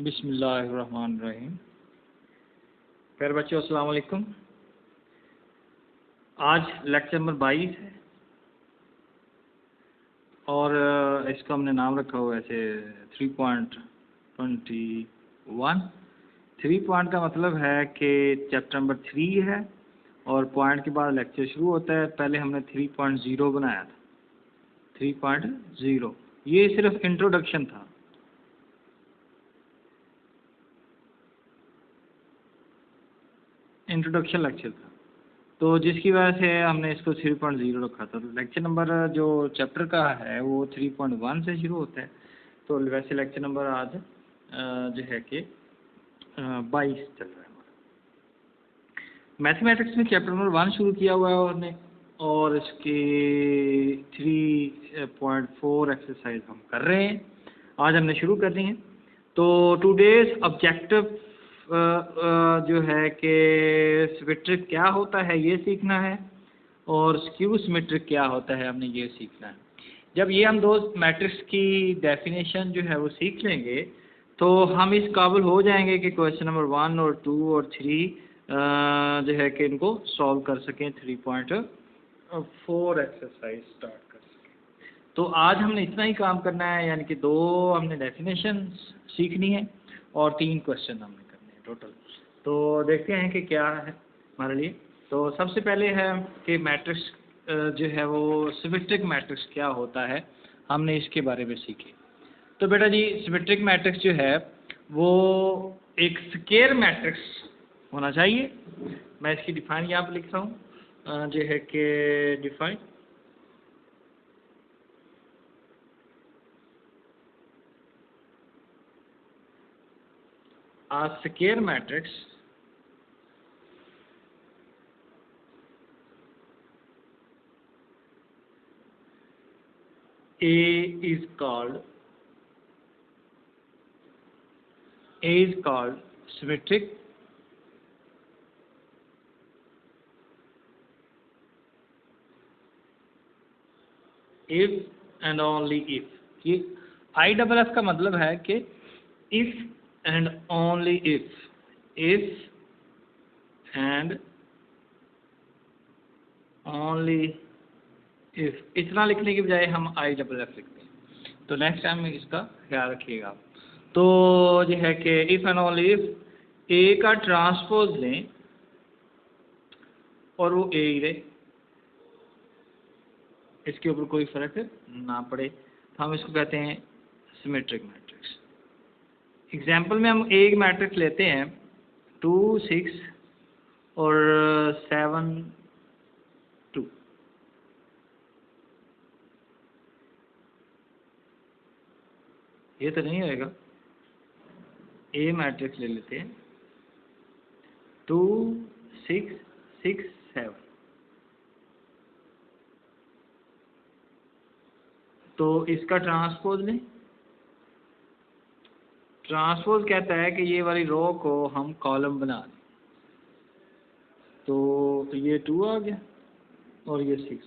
बिस्मिल्लाहिर्रहमानिर्रहीम। प्यारे बच्चों, अस्सलाम वालेकुम। आज लेक्चर नंबर 22 है और इसका हमने नाम रखा हुआ है ऐसे 3.21। 3 पॉइंट का मतलब है कि चैप्टर नंबर 3 है और पॉइंट के बाद लेक्चर शुरू होता है। पहले हमने 3.0 बनाया था। 3.0 ये सिर्फ इंट्रोडक्शन था। इंट्रोडक्शन लेक्चर था, तो जिसकी वजह से हमने इसको 3.0 रखा था। तो लेक्चर नंबर जो चैप्टर का है वो 3.1 से शुरू होता है। तो वैसे लेक्चर नंबर आज जो है कि 22 चल रहा है हमारा। मैथमेटिक्स में चैप्टर नंबर 1 शुरू किया हुआ है हमने और इसके 3.4 एक्सरसाइज हम कर रहे हैं। आज हमने शुरू कर दी है। तो टुडेज ऑब्जेक्टिव जो है कि सिमेट्रिक क्या होता है ये सीखना है और स्क्यू सिमेट्रिक क्या होता है हमने ये सीखना है। जब ये हम दो मैट्रिक्स की डेफिनेशन जो है वो सीख लेंगे तो हम इस काबिल हो जाएंगे कि क्वेश्चन नंबर 1 और 2 और 3 जो है कि इनको सॉल्व कर सकें। 3.4 एक्सरसाइज स्टार्ट कर सकें। तो आज हमने इतना ही काम करना है, यानी कि 2 हमने डेफिनेशन सीखनी है और 3 क्वेश्चन हमने टोटल। तो देखते हैं कि क्या है हमारे लिए। तो सबसे पहले है कि मैट्रिक्स जो है वो सिमेट्रिक मैट्रिक्स क्या होता है, हमने इसके बारे में सीखे। तो बेटा जी, सिमेट्रिक मैट्रिक्स जो है वो एक स्क्वायर मैट्रिक्स होना चाहिए। मैं इसकी डिफाइन यहाँ पर लिख रहा हूँ, जो है कि define a square matrix A is called symmetric if and only if। ये IFF का मतलब है कि if and only if and only if, इतना लिखने की बजाय हम IFF लिखते हैं। तो नेक्स्ट टाइम में इसका ख्याल रखिएगा। तो ये है कि इफ एंड ओनली इफ ए का ट्रांसपोज लें और वो ए ही रहे, इसके ऊपर कोई फर्क ना पड़े, तो हम इसको कहते हैं सिमेट्रिक मैट्रिक्स। एग्जाम्पल में हम एक मैट्रिक्स लेते हैं 2 6 और 7 2। ये तो नहीं होएगा। ए मैट्रिक्स ले लेते हैं 2 6 6 7। तो इसका ट्रांसपोज लें। ट्रांसपोज कहता है कि ये वाली रो को हम कॉलम बना दें। तो ये 2 आ गया और ये 6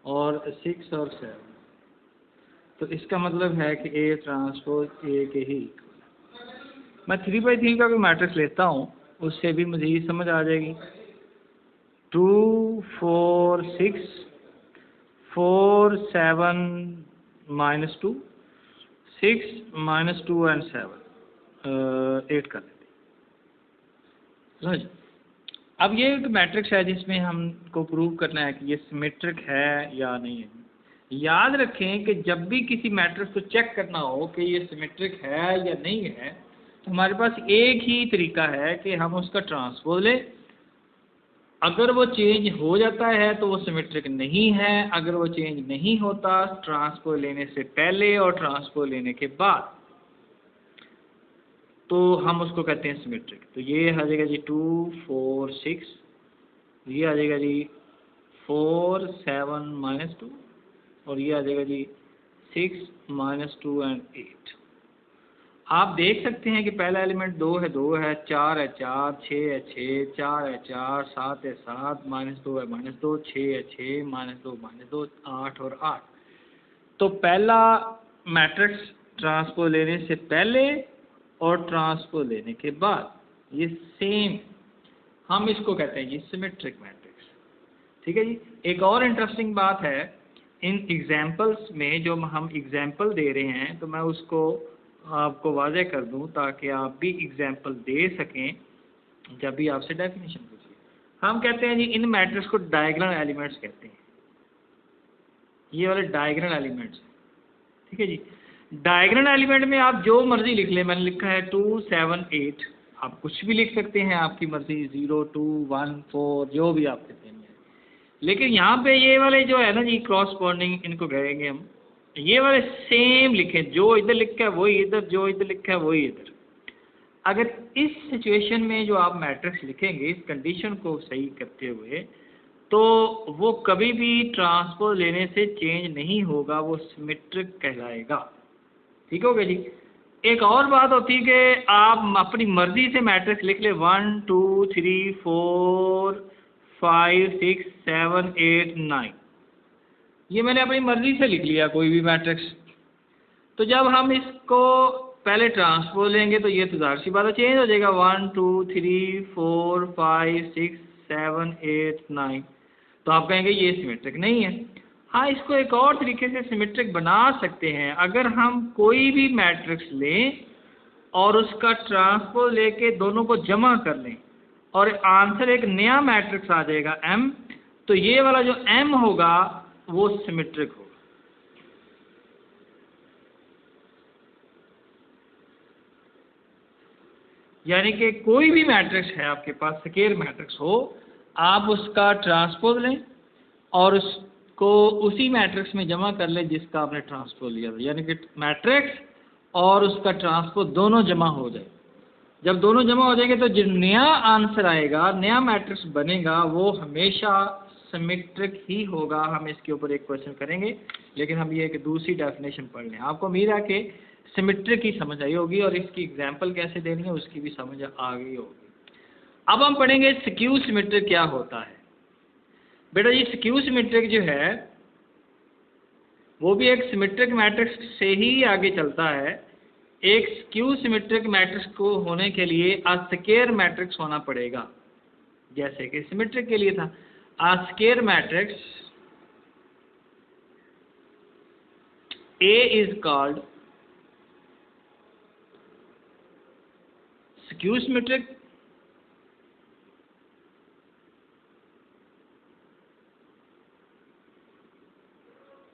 और 6 और 7। तो इसका मतलब है कि ए ट्रांसपोज ए के ही इक्वल। मैं 3x3 का भी मैट्रिक्स लेता हूँ, उससे भी मज़ीद समझ आ जाएगी। 2 4 6 4 7 -2 6 -2 and 7 8 कर देते हैं। अब ये एक मैट्रिक्स है जिसमें हमको प्रूव करना है कि ये सिमेट्रिक है या नहीं है। याद रखें कि जब भी किसी मैट्रिक्स को चेक करना हो कि ये सिमेट्रिक है या नहीं है, तो हमारे पास एक ही तरीका है कि हम उसका ट्रांसपोज लें। अगर वो चेंज हो जाता है तो वो सिमेट्रिक नहीं है। अगर वो चेंज नहीं होता ट्रांसपोज लेने से पहले और ट्रांसपोज लेने के बाद, तो हम उसको कहते हैं सिमेट्रिक। तो ये आ जाएगा जी 2 4 6, ये आ जाएगा जी 4 7 -2 और ये आ जाएगा जी 6 -2 and 8। आप देख सकते हैं कि पहला एलिमेंट 2 है 2 है, 4 है 4, 6 है 6, 4 है 4, 7 है 7, -2 है -2, 6 है 6, -2 -2, 8 और 8। तो पहला मैट्रिक्स ट्रांसपोज लेने से पहले और ट्रांसपोज लेने के बाद ये सेम, हम इसको कहते हैं जी सिमेट्रिक मैट्रिक्स। ठीक है जी। एक और इंटरेस्टिंग बात है इन एग्जाम्पल्स में, जो हम एग्जाम्पल दे रहे हैं तो मैं उसको आपको वाज़ह कर दूं ताकि आप भी एग्जाम्पल दे सकें जब भी आपसे डेफिनेशन पूछिए। हम कहते हैं जी इन मैट्रिक्स को डायगोनल एलिमेंट्स कहते हैं, ये वाले डायगोनल एलिमेंट्स। ठीक है जी। डायगोनल एलिमेंट में आप जो मर्जी लिख लें, मैंने लिखा है 2 7 8, आप कुछ भी लिख सकते हैं, आपकी मर्जी 0 2 1 4 जो भी आप कहते हैं। लेकिन यहाँ पे ये वाले जो है ना जी क्रॉसपॉन्डिंग, इनको कहेंगे हम, ये वाले सेम लिखें, जो इधर लिखा है वही इधर, जो इधर लिखा है वही इधर। अगर इस सिचुएशन में जो आप मैट्रिक्स लिखेंगे इस कंडीशन को सही करते हुए, तो वो कभी भी ट्रांसपोज लेने से चेंज नहीं होगा, वो सिमेट्रिक कहलाएगा। ठीक हो गया जी। एक और बात होती है कि आप अपनी मर्जी से मैट्रिक्स लिख ले 1 2 3 4 5 6 7 8 9, ये मैंने अपनी मर्जी से लिख लिया कोई भी मैट्रिक्स। तो जब हम इसको पहले ट्रांसपोज लेंगे तो ये तो ज़ाहिर सी बात है चेंज हो जाएगा, 1 2 3 4 5 6 7 8 9, तो आप कहेंगे ये सिमेट्रिक नहीं है। हाँ, इसको एक और तरीके से सिमेट्रिक बना सकते हैं। अगर हम कोई भी मैट्रिक्स लें और उसका ट्रांसपोज लेके दोनों को जमा कर लें और आंसर एक नया मैट्रिक्स आ जाएगा M, तो ये वाला जो M होगा वो सिमेट्रिक होगा। यानी कि कोई भी मैट्रिक्स है आपके पास, स्केयर मैट्रिक्स हो, आप उसका ट्रांसपोज लें और उसको उसी मैट्रिक्स में जमा कर लें जिसका आपने ट्रांसपोज लिया था, यानी कि मैट्रिक्स और उसका ट्रांसपोज दोनों जमा हो जाए। जब दोनों जमा हो जाएंगे तो जो नया आंसर आएगा, नया मैट्रिक्स बनेगा, वो हमेशा सिमेट्रिक ही होगा। हम इसके ऊपर एक क्वेश्चन करेंगे, लेकिन हम ये एक दूसरी डेफिनेशन पढ़ लें। आपको उम्मीद है कि सिमेट्रिक की समझ आई होगी और इसकी एग्जाम्पल कैसे देनी है उसकी भी समझ आ गई होगी। अब हम पढ़ेंगे स्क्यू सिमेट्रिक क्या होता है। बेटा ये स्क्यू सिमेट्रिक जो है वो भी एक सिमेट्रिक मैट्रिक्स से ही आगे चलता है। एक स्क्यू सिमेट्रिक मैट्रिक्स को होने के लिए अ स्क्वायर मैट्रिक्स होना पड़ेगा, जैसे कि सिमेट्रिक के लिए था। A square matrix A is called skew symmetric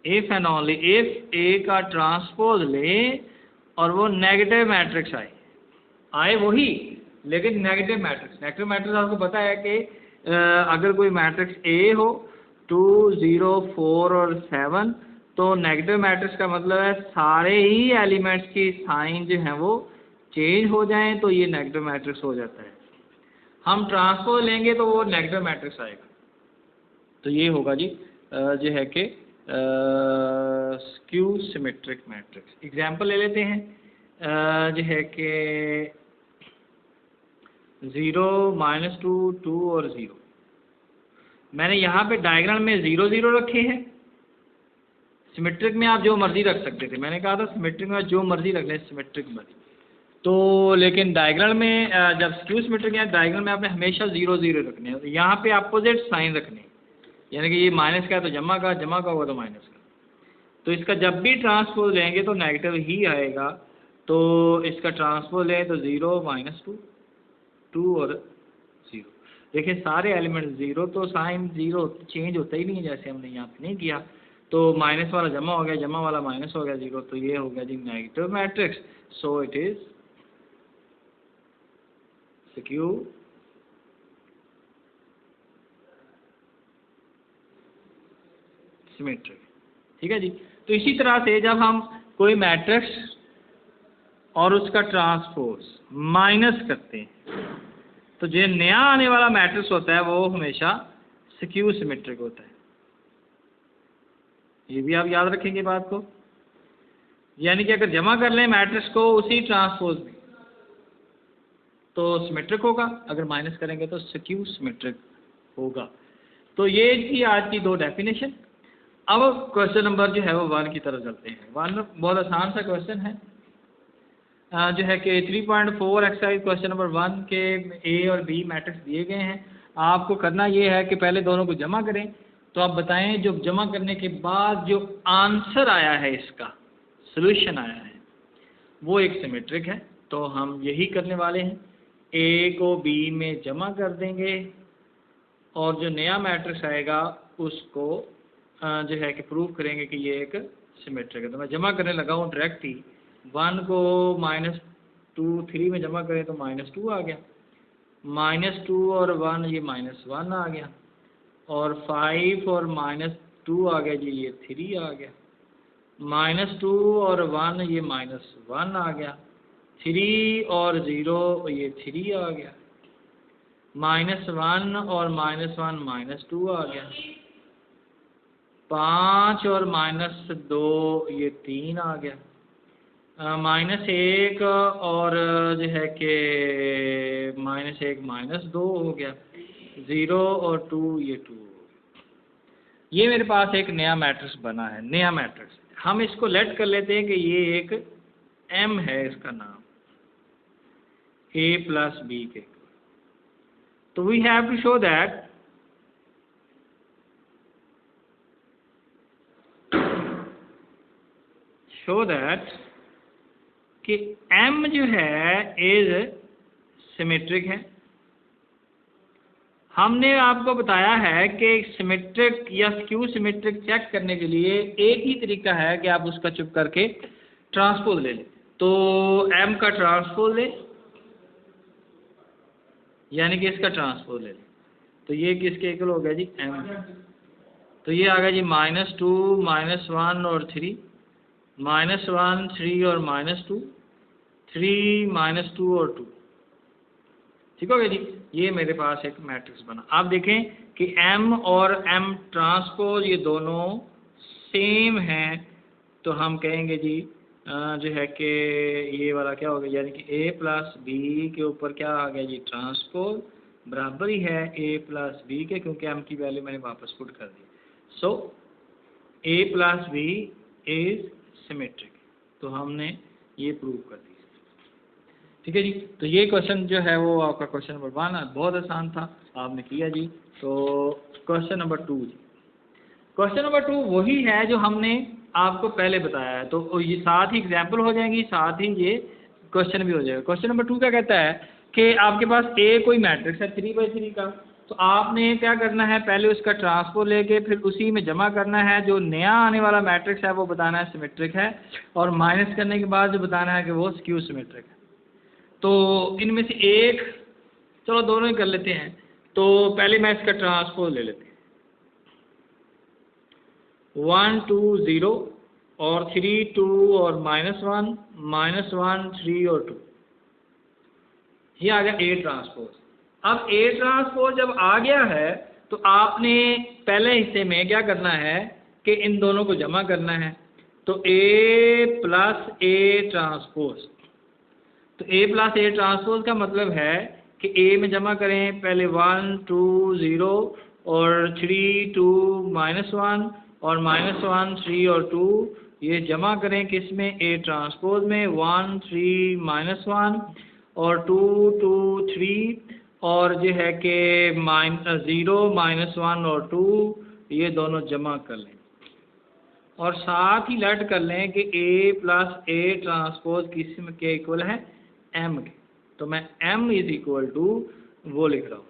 if and only if A का ट्रांसपोज ले और वो नेगेटिव मैट्रिक्स आए वही, लेकिन नेगेटिव मैट्रिक्स। नेगेटिव मैट्रिक्स आपको पता है कि अगर कोई मैट्रिक्स A हो 2 0 4 और 7, तो नेगेटिव मैट्रिक्स का मतलब है सारे ही एलिमेंट्स की साइन जो हैं वो चेंज हो जाएं, तो ये नेगेटिव मैट्रिक्स हो जाता है। हम ट्रांसपोज लेंगे तो वो नेगेटिव मैट्रिक्स आएगा, तो ये होगा जी जो है कि स्क्यू सिमेट्रिक मैट्रिक्स। एग्जाम्पल ले लेते हैं, जो है कि 0 -2 2 और 0। मैंने यहाँ पे डायग्राम में 0 0 रखे हैं। सिमेट्रिक में आप जो मर्जी रख सकते थे, मैंने कहा था सिमेट्रिक में जो मर्जी रख लें सिमेट्रिक मर्जी। तो लेकिन डायग्राम में जब स्क्यू सिमेट्रिक है डायग्राम में आपने हमेशा 0 0 रखने हैं। यहाँ पे अपोजिट साइन रखने, यानी कि ये माइनस का है तो जमा का होगा तो माइनस का। तो इसका जब भी ट्रांसपोज लेंगे तो नेगेटिव ही आएगा। तो इसका ट्रांसपोज लें तो 0 -2 2 और 0। देखिए सारे एलिमेंट 0, तो साइन 0 चेंज होता ही नहीं है, जैसे हमने यहाँ पे नहीं किया। तो माइनस वाला जमा हो गया, जमा वाला माइनस हो गया 0, तो ये हो गया जी negative matrix. So it is skew symmetric. ठीक है जी। तो इसी तरह से जब हम कोई मैट्रिक्स और उसका ट्रांसपोज माइनस करते हैं तो जो नया आने वाला मैट्रिक्स होता है वो हमेशा स्क्यू सिमेट्रिक होता है। ये भी आप याद रखेंगे बात को, यानी कि अगर जमा कर लें मैट्रिक्स को उसी ट्रांसपोज में तो सिमेट्रिक होगा, अगर माइनस करेंगे तो स्क्यू सिमेट्रिक होगा। तो ये थी आज की 2 डेफिनेशन। अब क्वेश्चन नंबर जो है वो 1 की तरफ चलते हैं। 1 बहुत आसान सा क्वेश्चन है। जो है कि 3.4 एक्सरसाइज क्वेश्चन नंबर 1 के ए और बी मैट्रिक्स दिए गए हैं। आपको करना ये है कि पहले दोनों को जमा करें। तो आप बताएं जो जमा करने के बाद जो आंसर आया है, इसका सॉल्यूशन आया है, वो एक सिमेट्रिक है। तो हम यही करने वाले हैं, ए को बी में जमा कर देंगे और जो नया मैट्रिक्स आएगा उसको जो है कि प्रूव करेंगे कि ये एक सिमेट्रिक है। तो मैं जमा करने लगा हूँ डायरेक्ट ही। 1 को -2 3 में जमा करें तो -2 आ गया, -2 और 1 ये -1 आ गया, और 5 और -2 आ गया जी, ये 3 आ गया, -2 और 1 ये -1 आ गया, 3 और 0 ये 3 आ गया, -1 और -1 -2 आ गया, 5 और -2 ये 3 आ गया, -1 और जो है कि -1 -2 हो गया, 0 और 2 ये 2 हो गया। ये मेरे पास एक नया मैट्रिक्स बना है, नया मैट्रिक्स। हम इसको लेट कर लेते हैं कि ये एक M है, इसका नाम A + B के। तो we have to show that कि M जो है इज सिमेट्रिक है। हमने आपको बताया है कि सिमेट्रिक या स्क्यू सिमेट्रिक चेक करने के लिए एक ही तरीका है कि आप उसका चुप करके ट्रांसपोज ले लें। तो M का ट्रांसपोज लें, यानी कि इसका ट्रांसपोज ले लें, तो ये किसके इक्वल हो गया जी, M। तो ये आ गया जी -2 -1 और 3, -1 3 और -2, 3 -2 और 2। ठीक हो गया जी। ये मेरे पास एक मैट्रिक्स बना। आप देखें कि M और M ट्रांसपोज ये दोनों सेम हैं, तो हम कहेंगे जी जो है कि ये वाला क्या हो गया, यानी कि A + B के ऊपर क्या आ गया जी, ट्रांसपोज बराबर ही है A + B के, क्योंकि M की वैल्यू मैंने वापस पुट कर दी। सो A + B इज सिमेट्रिक। तो हमने ये प्रूव कर दिया। ठीक है जी। तो ये क्वेश्चन जो है वो आपका क्वेश्चन नंबर 1 है, बहुत आसान था, आपने किया जी। तो क्वेश्चन नंबर 2 जी, क्वेश्चन नंबर 2 वही है जो हमने आपको पहले बताया है। तो ये साथ ही एग्जाम्पल हो जाएंगी, साथ ही ये क्वेश्चन भी हो जाएगा। क्वेश्चन नंबर 2 क्या कहता है कि आपके पास A कोई मैट्रिक्स है 3/3 का। तो आपने क्या करना है, पहले उसका ट्रांसपोज लेके फिर उसी में जमा करना है। जो नया आने वाला मैट्रिक्स है वो बताना है सिमेट्रिक है, और माइनस करने के बाद जो बताना है कि वो स्क्यू सिमेट्रिक है। तो इनमें से एक, चलो दोनों ही कर लेते हैं। तो पहले मैं इसका ट्रांसपोज ले लेते हैं, 1 2 0 और 3 2 और -1 -1 3 और 2, ये आ गया A ट्रांसपोज। अब A ट्रांसपोज जब आ गया है तो आपने पहले हिस्से में क्या करना है कि इन दोनों को जमा करना है। तो A + A ट्रांसपोज, तो A + A ट्रांसपोज का मतलब है कि A में जमा करें, पहले 1 2 0 और 3 2 -1 और -1 3 और 2, ये जमा करें किस में, A ट्रांसपोज में, 1 3 -1 और 2 2 3, और जो है कि 0 -1 और 2, ये दोनों जमा कर लें और साथ ही लेट कर लें कि A + A ट्रांसपोज किस के इक्वल है, M के। तो मैं M = वो लिख रहा हूँ,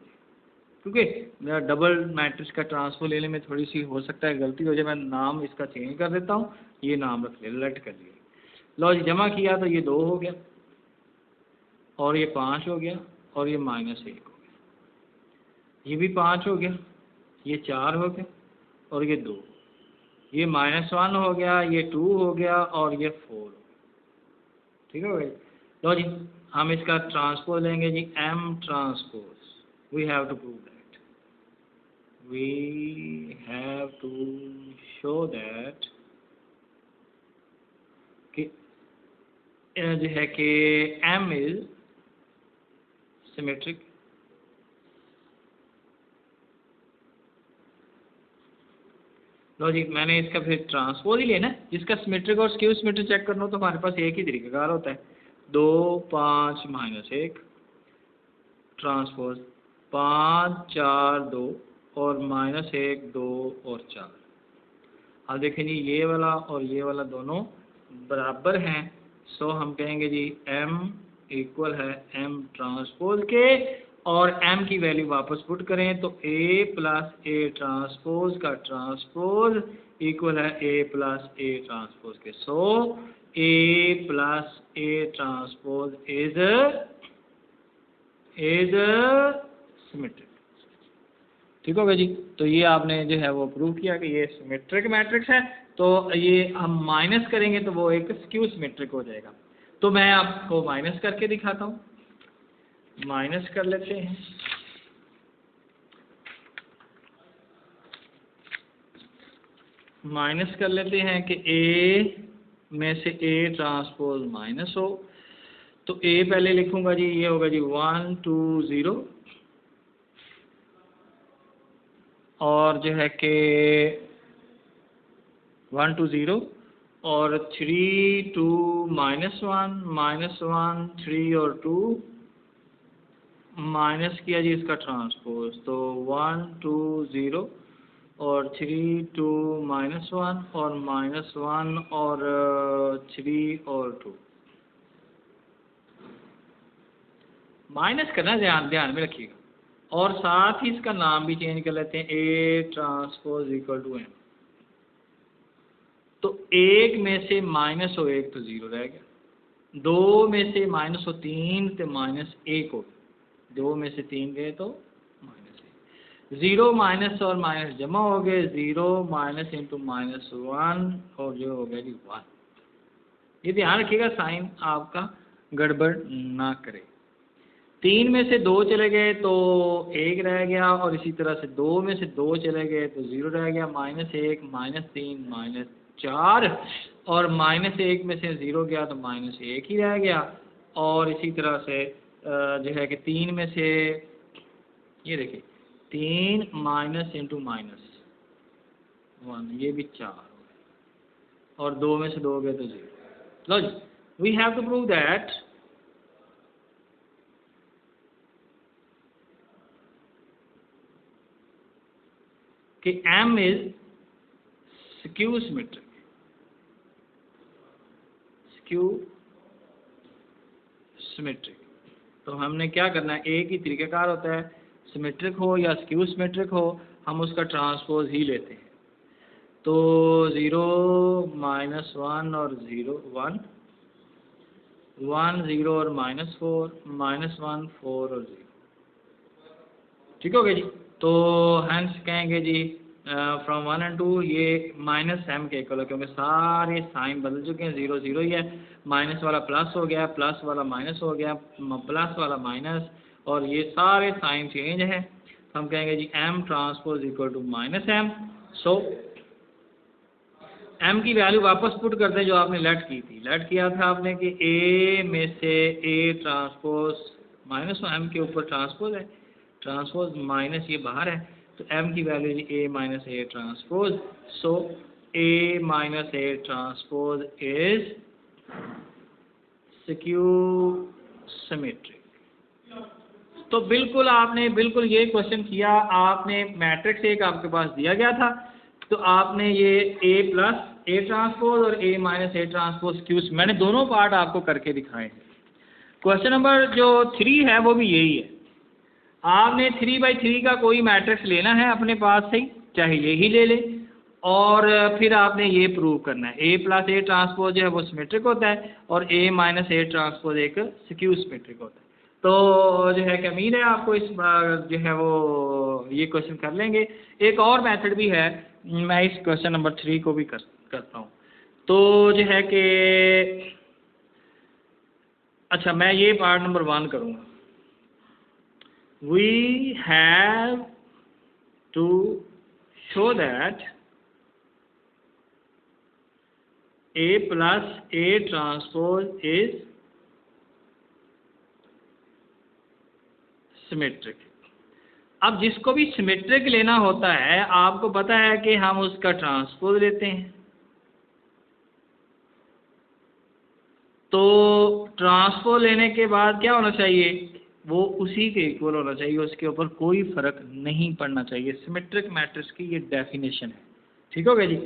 क्योंकि मेरा डबल मैट्रिक्स का ट्रांसपोज लेने में थोड़ी सी हो सकता है गलती हो जाए, मैं नाम इसका चेंज कर देता हूँ, ये नाम रख ले, लेट कर लिया। लो जी, जमा किया तो ये 2 हो गया और ये 5 हो गया और ये -1 हो गया, ये भी 5 हो गया, ये 4 हो गया और ये 2, ये -1 हो गया, ये 2 हो गया और ये 4 हो गया। ठीक है भाई। लो जी, हम इसका ट्रांसपोज लेंगे जी, M transpose. We have to prove that, we have to show that कि जो है कि M इज सिमेट्रिक। लो जी, मैंने इसका फिर ट्रांसपोज ही लेना है। जिसका सिमेट्रिक और स्क्यू सिमेट्रिक चेक करना हो तो हमारे पास एक ही तरीकाकार होता है, 2 5 -1 ट्रांसपोज 5 4 2 और -1 2 और 4। अब देखें जी ये वाला और ये वाला दोनों बराबर हैं, सो हम कहेंगे जी m इक्वल है m ट्रांसपोज के, और m की वैल्यू वापस पुट करें तो a प्लस a ट्रांसपोज का ट्रांसपोज इक्वल है a प्लस a ट्रांसपोज के। सो a plus a transpose is symmetric. ठीक होगा जी। तो ये आपने जो है वो प्रूव किया कि ये सिमेट्रिक मैट्रिक्स है। तो ये हम माइनस करेंगे तो वो एक स्क्यू सिमेट्रिक हो जाएगा। तो मैं आपको माइनस करके दिखाता हूँ। माइनस कर लेते हैं। माइनस कर लेते हैं कि A में से A ट्रांसपोज माइनस हो, तो A पहले लिखूंगा जी, ये होगा जी 1 2 0, और जो है कि 1 2 0 और 3 2 -1 -1 3 और 2 माइनस किया जी इसका ट्रांसपोज, तो 1 2 0 और 3 2 -1 और -1 और 3 और 2 माइनस करना ध्यान में रखिएगा। और साथ ही इसका नाम भी चेंज कर लेते हैं, A transpose equal to M। तो 1 में से माइनस हो 1 तो 0 रह गया, 2 में से माइनस हो 3 तो -1 हो, 2 में से 3 गए तो -1, 0 माइनस और माइनस जमा हो गए, 0 माइनस इंटू -1 और जो हो गया जी 1। ये ध्यान रखिएगा साइन आपका गड़बड़ ना करे। 3 में से 2 चले गए तो 1 रह गया, और इसी तरह से 2 में से 2 चले गए तो 0 रह गया, -1 -3 -4 और -1 में से 0 गया तो -1 ही रह गया। और इसी तरह से जो है कि 3 में से ये देखिए 3 माइनस इंटू -1 ये भी 4 हो गया, और 2 में से 2 गए तो 0। लो जी, we have to prove that कि M is skew symmetric. Skew symmetric तो हमने क्या करना है, एक ही तरीक़ाकार होता है, सिमेट्रिक हो या स्क्यू सिमेट्रिक हो, हम उसका ट्रांसपोज ही लेते हैं। तो 0 -1 और 0 1 1 0 और -4 -1 4 और 0। ठीक हो गया जी। तो हैंस कहेंगे जी फ्रॉम 1 and 2 ये -m के इक्वल है, क्योंकि सारे साइन बदल चुके हैं, 0 0 ही है, माइनस वाला प्लस हो गया, प्लस वाला माइनस हो गया, प्लस वाला माइनस, और ये सारे साइन चेंज हैं। हम कहेंगे जी m transpose equal to -m। So m की वैल्यू वापस पुट करते हैं जो आपने लेट की थी। लेट किया था आपने कि a में से a ट्रांसपोज माइनस m के ऊपर ट्रांसपोज है, ट्रांसपोज माइनस ये बाहर है, तो m की वैल्यू जी a minus a transpose. So a minus a transpose is skew symmetric. तो बिल्कुल आपने बिल्कुल ये क्वेश्चन किया, आपने मैट्रिक्स एक आपके पास दिया गया था, तो आपने ये a प्लस a ट्रांसपोज और a minus a transpose skew, मैंने दोनों पार्ट आपको करके दिखाए हैं। क्वेश्चन नंबर जो 3 है वो भी यही है। आपने 3/3 का कोई मैट्रिक्स लेना है अपने पास से ही, चाहे यही ले ले, और फिर आपने ये प्रूव करना है a प्लस a ट्रांसपोज जो है वो सिमेट्रिक होता है, और a माइनस a ट्रांसपोज एक स्क्यू सिमेट्रिक होता है। तो जो है कि उम्मीद है आपको इस बार जो है वो ये क्वेश्चन कर लेंगे। एक और मेथड भी है, मैं इस क्वेश्चन नंबर 3 को भी करता हूँ। तो जो है कि अच्छा, मैं ये पार्ट नंबर 1 करूँगा। We have to show that a plus a transpose is symmetric। अब जिसको भी सिमेट्रिक लेना होता है, आपको पता है कि हम उसका ट्रांसपोज लेते हैं। तो ट्रांसपोज लेने के बाद क्या होना चाहिए, वो उसी के इक्वल होना चाहिए, उसके ऊपर कोई फ़र्क नहीं पड़ना चाहिए। सिमेट्रिक मैट्रिक्स की ये डेफिनेशन है, ठीक हो गया जी।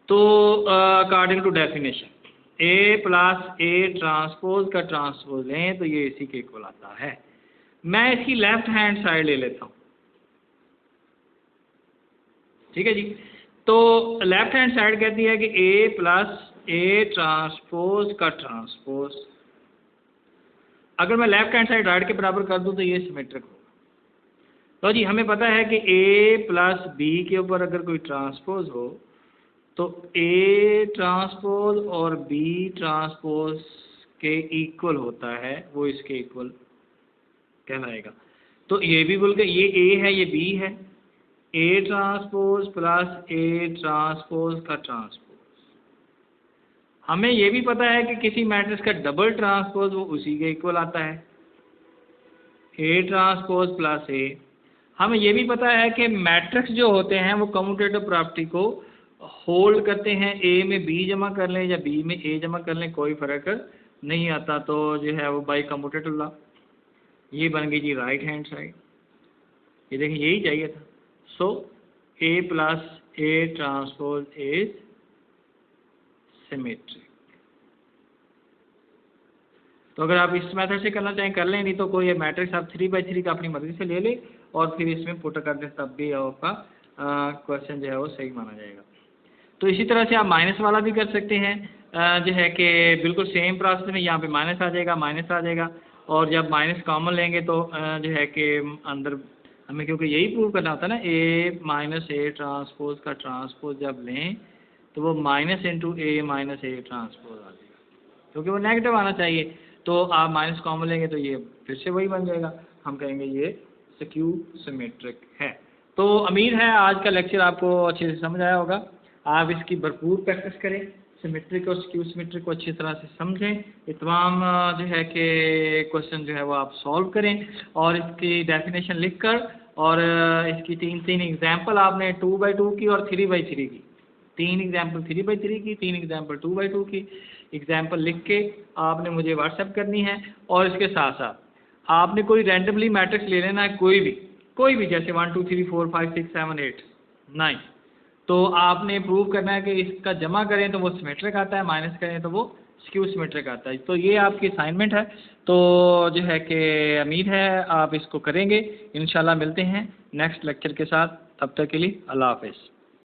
तो according to definition A plus A transpose का ट्रांसपोज लें तो ये इसी के इक्वल आता है। मैं इसकी लेफ्ट हैंड साइड ले लेता हूँ, ठीक है जी। तो लेफ्ट हैंड साइड कहती है कि ए प्लस ए ट्रांसपोज का ट्रांसपोज, अगर मैं लेफ्ट हैंड साइड राइट के बराबर कर दूं तो ये सिमेट्रिक होगा। तो जी हमें पता है कि ए प्लस बी के ऊपर अगर कोई ट्रांसपोज हो तो ए ट्रांसपोज और बी ट्रांसपोज के इक्वल होता है, वो इसके इक्वल कहलाएगा। तो ये भी बोल के ये ए है ये बी है, A transpose plus A transpose का ट्रांसपोज। हमें ये भी पता है कि किसी मैट्रिक्स का डबल ट्रांसपोज वो उसी के इक्वल आता है, ए ट्रांसपोज प्लस ए। हमें ये भी पता है कि मैट्रिक्स जो होते हैं वो कम्यूटेटिव प्रॉपर्टी को होल्ड करते हैं, ए में बी जमा कर लें या बी में ए जमा कर लें कोई फ़र्क नहीं आता। तो जो है वो बाई कम्यूटेटिव लॉ, ये बन गई जी राइट हैंड साइड। ये देखिए यही चाहिए था। So A plus A transpose is symmetric. तो अगर आप इस मेथड से करना चाहें कर लें, नहीं तो कोई मैट्रिक्स आप 3/3 का अपनी मर्जी से ले लें और फिर इसमें पुट कर दें, तब भी आपका क्वेश्चन जो है वो सही माना जाएगा। तो इसी तरह से आप माइनस वाला भी कर सकते हैं, जो है कि बिल्कुल सेम प्रोसेस में यहाँ पे माइनस आ जाएगा, और जब माइनस कॉमन लेंगे तो जो है कि अंदर हमें क्योंकि यही प्रूव करना होता है ना, ए माइनस ए ट्रांसपोज का ट्रांसपोज जब लें तो वो minus into A minus A transpose आ जाएगा, क्योंकि वो नेगेटिव आना चाहिए। तो आप माइनस कॉमन लेंगे तो ये फिर से वही बन जाएगा, हम कहेंगे ये स्क्यू सिमेट्रिक है। तो उम्मीद है आज का लेक्चर आपको अच्छे से समझ आया होगा। आप इसकी भरपूर प्रैक्टिस करें, सिमेट्रिक और स्क्यू सिमेट्रिक को अच्छी तरह से समझें, ये तमाम जो है कि क्वेश्चन जो है वो आप सॉल्व करें और इसकी डेफिनेशन लिख कर और इसकी तीन एग्जाम्पल आपने 2/2 की और 3/3 की, 3 एग्जाम्पल 3/3 की, 3 एग्जाम्पल 2/2 की एग्जाम्पल लिख के आपने मुझे व्हाट्सएप करनी है। और इसके साथ साथ आपने कोई रैंडमली मैट्रिक्स ले लेना है, कोई भी जैसे 1 2 3 4 5 6 7 8 9, तो आपने प्रूव करना है कि इसका जमा करें तो वो सिमेट्रिक आता है, माइनस करें तो वो स्क्यू सिमेट्रिक आता है। तो ये आपकी असाइनमेंट है। तो जो है कि उम्मीद है आप इसको करेंगे। इंशाल्लाह मिलते हैं नेक्स्ट लेक्चर के साथ, तब तक के लिए अल्लाह हाफ़िज़।